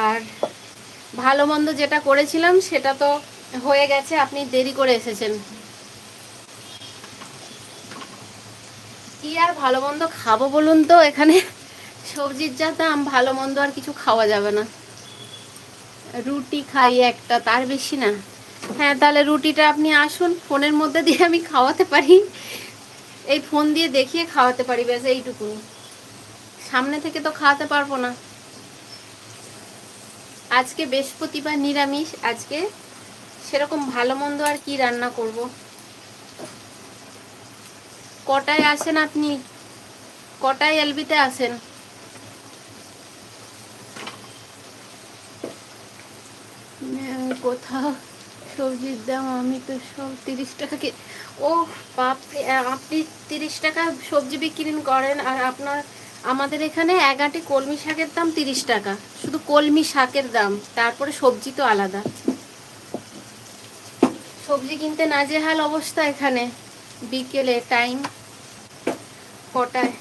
আর ভালো মন্দ যেটা করেছিলাম সেটা তো হয়ে গেছে, আপনি দেরি করে এসেছেন। কি আর ভালো মন্দ খাবো বলুন তো, এখানে সবজির যা দাম, ভালো মন্দ আর কিছু খাওয়া যাবে না। রুটি খাই একটা, তার বেশি না। হ্যাঁ, তাহলে রুটিটা আপনি আসুন, ফোনের মধ্যে দিয়ে আমি খাওয়াতে পারি, এই ফোন দিয়ে দেখিয়ে খাওয়াতে পারি, ব্যাস এইটুকু। সামনে থেকে তো খাওয়াতে পারবো না। আজকে বৃহস্পতিবার, নিরামিষ আজকে, সেরকম ভালো মন্দ আর কি রান্না করব। কটায় আসেন আপনি? কটায় এলবিতে আসেন? কোথাও সবজির দাম, আমি তো সব 30 টাকা কে। ও বাপ, আপনি 30 টাকা সবজি বিক্রি করেন, আর আপনার আমাদের এখানে এক আঁটি কলমি শাকের দাম 30 টাকা, শুধু কলমি শাকের দাম, তারপরে সবজি তো আলাদা। সবজি কিনতে নাজেহাল অবস্থা এখানে। বিকেলে টাইম কটায়?